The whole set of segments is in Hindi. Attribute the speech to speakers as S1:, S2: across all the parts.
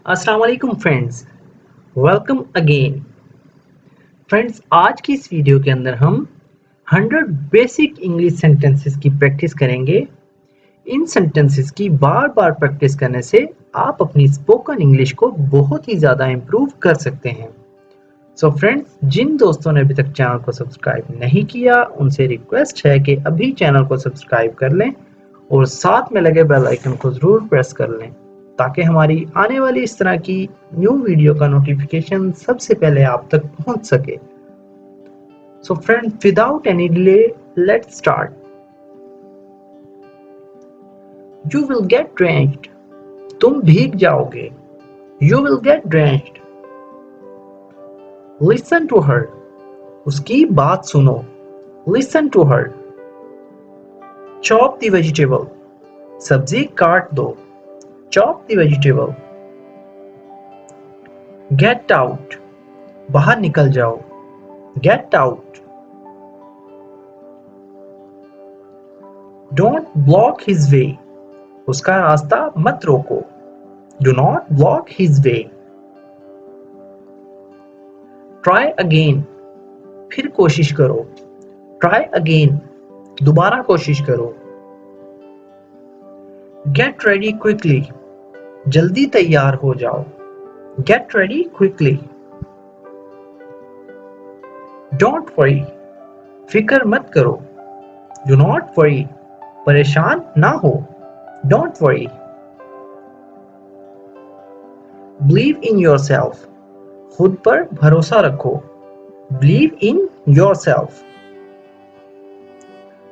S1: अस्सलाम वालेकुम फ्रेंड्स, वेलकम अगेन। फ्रेंड्स, आज की इस वीडियो के अंदर हम 100 बेसिक इंग्लिश सेंटेंसेस की प्रैक्टिस करेंगे। इन सेंटेंसेस की बार बार प्रैक्टिस करने से आप अपनी स्पोकन इंग्लिश को बहुत ही ज़्यादा इम्प्रूव कर सकते हैं। सो फ्रेंड्स, जिन दोस्तों ने अभी तक चैनल को सब्सक्राइब नहीं किया, उनसे रिक्वेस्ट है कि अभी चैनल को सब्सक्राइब कर लें और साथ में लगे बेल आइकन को ज़रूर प्रेस कर लें ताकि हमारी आने वाली इस तरह की न्यू वीडियो का नोटिफिकेशन सबसे पहले आप तक पहुंच सके। So friends, without any delay, let's start. You will get drenched, तुम भीग जाओगे। You will get drenched. Listen to her, उसकी बात सुनो। Listen to her. Chop the vegetable, सब्जी काट दो। Chop the vegetable. Get out, बाहर निकल जाओ। Get out. Don't block his way, उसका रास्ता मत रोको। Do not block his way. Try again, फिर कोशिश करो। Try again, दोबारा कोशिश करो। Get ready quickly, जल्दी तैयार हो जाओ। Get ready quickly. Don't worry, फिक्र मत करो। Do not worry, परेशान ना हो। Don't worry. Believe in yourself, खुद पर भरोसा रखो। Believe in yourself.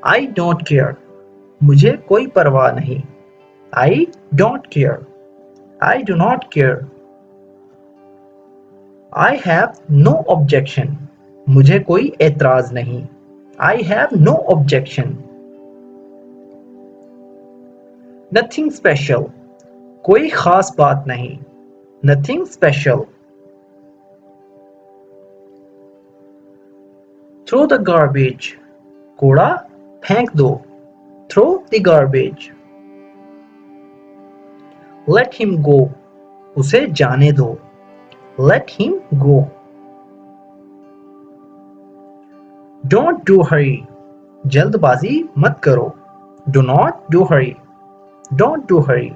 S1: I don't care, मुझे कोई परवाह नहीं। I don't care. I do not care. I have no objection, मुझे कोई एतराज नहीं। I have no objection. Nothing special, कोई खास बात नहीं। Nothing special. Throw the garbage, कूड़ा फेंक दो। Throw the garbage. Let him go, उसे जाने दो। Let him go. Don't do hurry, जल्दबाजी मत करो। Do not do hurry. Don't do hurry.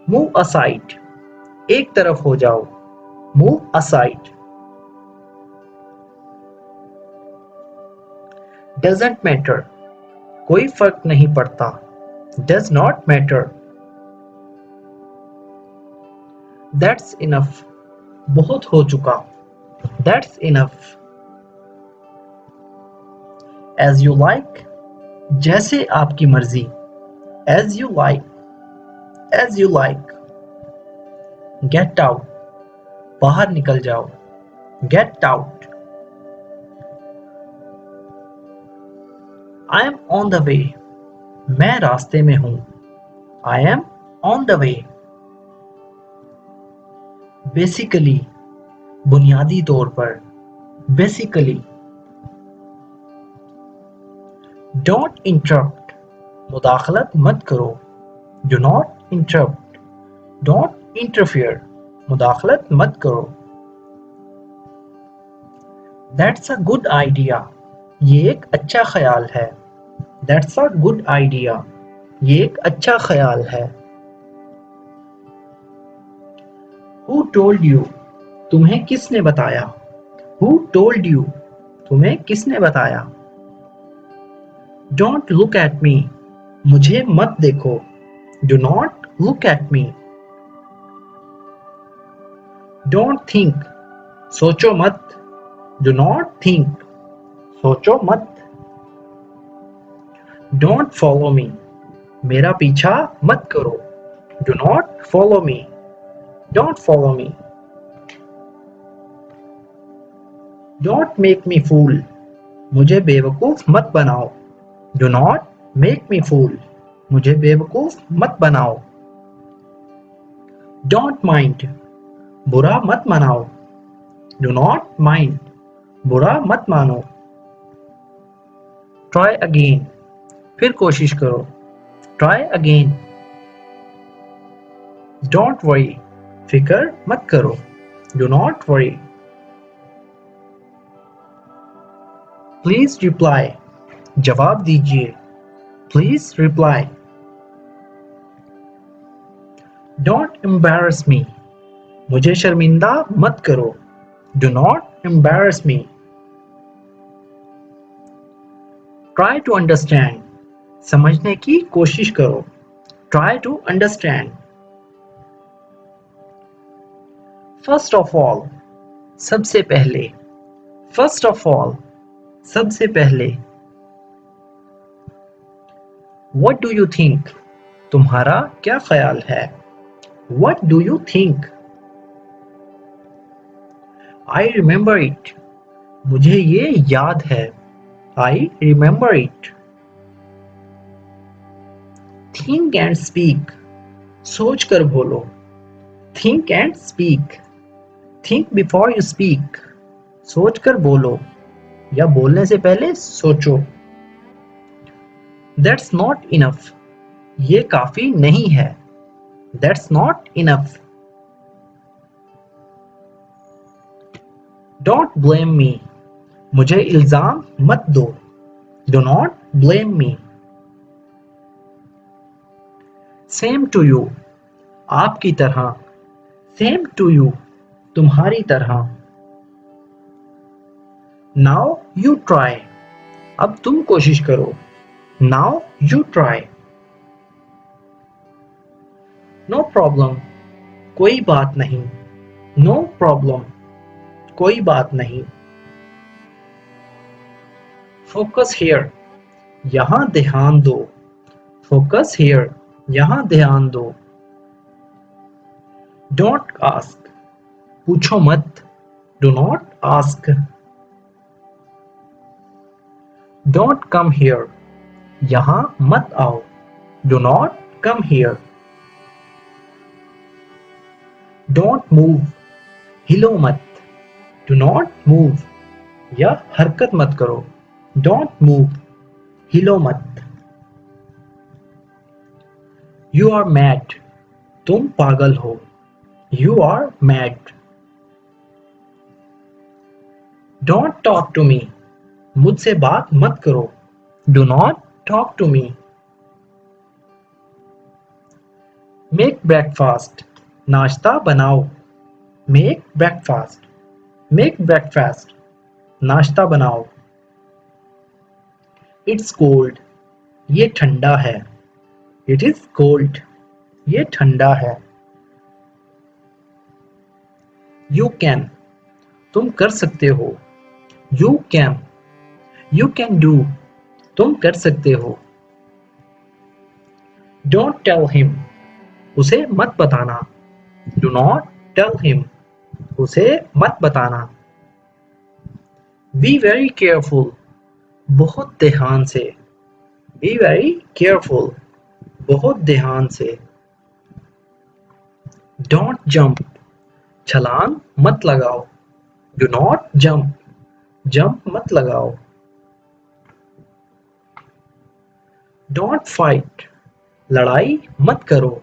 S1: Move aside, एक तरफ हो जाओ। Move aside. Doesn't matter, कोई फर्क नहीं पड़ता। Does not matter. That's enough, बहुत हो चुका। That's enough. As you like, जैसे आपकी मर्जी। As you like. As you like. Get out, बाहर निकल जाओ। Get out. I am on the way, मैं रास्ते में हूँ। I am on the way. Basically, बुनियादी तौर पर। Basically. Don't interrupt, मुदाखलत मत करो। Do not interrupt. Don't interfere, मुदाखलत मत करो। That's a good idea, ये एक अच्छा ख्याल है। That's a good idea, ये एक अच्छा ख्याल है। Who told you, तुम्हें किसने बताया। Who told you, तुम्हें किसने बताया। Don't look at me, मुझे मत देखो। Do not look at me. Don't think, सोचो मत। Do not think, सोचो मत। Don't follow me, मेरा पीछा मत करो। Do not follow me. Don't follow me. Don't make me fool, मुझे बेवकूफ मत बनाओ। Do not make me fool, मुझे बेवकूफ मत बनाओ। Don't mind, बुरा मत मनाओ। Do not mind, बुरा मत मानो। Try again, फिर कोशिश करो. Try again. Don't worry. फिक्र मत करो. Do not worry. Please reply. जवाब दीजिए. Please reply. Don't embarrass me. मुझे शर्मिंदा मत करो. Do not embarrass me. Try to understand. समझने की कोशिश करो. Try to understand. First of all. सबसे पहले. First of all. सबसे पहले. What do you think? तुम्हारा क्या ख्याल है? What do you think? I remember it. मुझे ये याद है. I remember it. Think and speak. सोच कर बोलो. Think and speak. Think before you speak. सोच कर बोलो या बोलने से पहले सोचो. That's not enough. ये काफी नहीं है. That's not enough. Don't blame me. मुझे इल्जाम मत दो. Do not blame me. Same to you. आपकी तरह. Same to you. तुम्हारी तरह. Now you try. अब तुम कोशिश करो. Now you try. No problem. कोई बात नहीं. No problem. कोई बात नहीं. Focus here. यहाँ ध्यान दो. Focus here. यहाँ ध्यान दो. Don't ask. पूछो मत. Do not ask. Don't come here. यहाँ मत आओ. Do not come here. Don't move. हिलो मत. Do not move. या हरकत मत करो. Don't move. हिलो मत. You are mad. तुम पागल हो. You are mad. Don't talk to me. मुझसे बात मत करो. Do not talk to me. Make breakfast. नाश्ता बनाओ. Make breakfast. Make breakfast. नाश्ता बनाओ. It's cold. ये ठंडा है. It is cold. ये ठंडा है. You can. तुम कर सकते हो. You can. You can do. तुम कर सकते हो. Don't tell him. उसे मत बताना. Do not tell him. उसे मत बताना. Be very careful. बहुत ध्यान से. Be very careful. बहुत ध्यान से. Don't jump. छलांग मत लगाओ. Do not jump. जंप मत लगाओ. Don't fight. लड़ाई मत करो.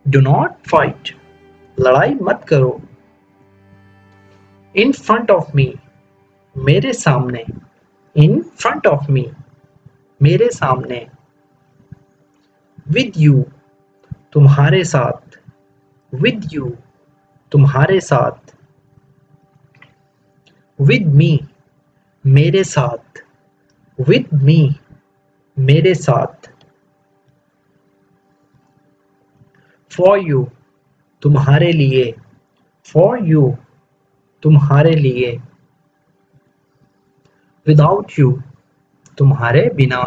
S1: Do not fight. लड़ाई मत करो. In front of me. मेरे सामने. In front of me. मेरे सामने. With you. तुम्हारे साथ. With you. तुम्हारे साथ. With me. मेरे साथ. With me. मेरे साथ. For you. तुम्हारे लिए. For you. तुम्हारे लिए. Without you. तुम्हारे बिना.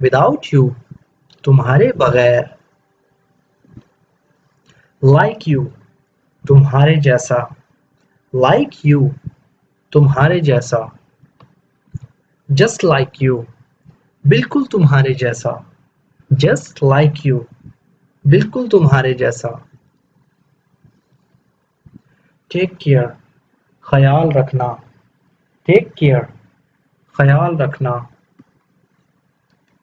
S1: Without you. तुम्हारे बगैर. Like you. तुम्हारे जैसा. Like you. तुम्हारे जैसा. Just like you. बिल्कुल तुम्हारे जैसा. Just like you. बिल्कुल तुम्हारे जैसा. Take care. ख्याल रखना. Take care. ख्याल रखना.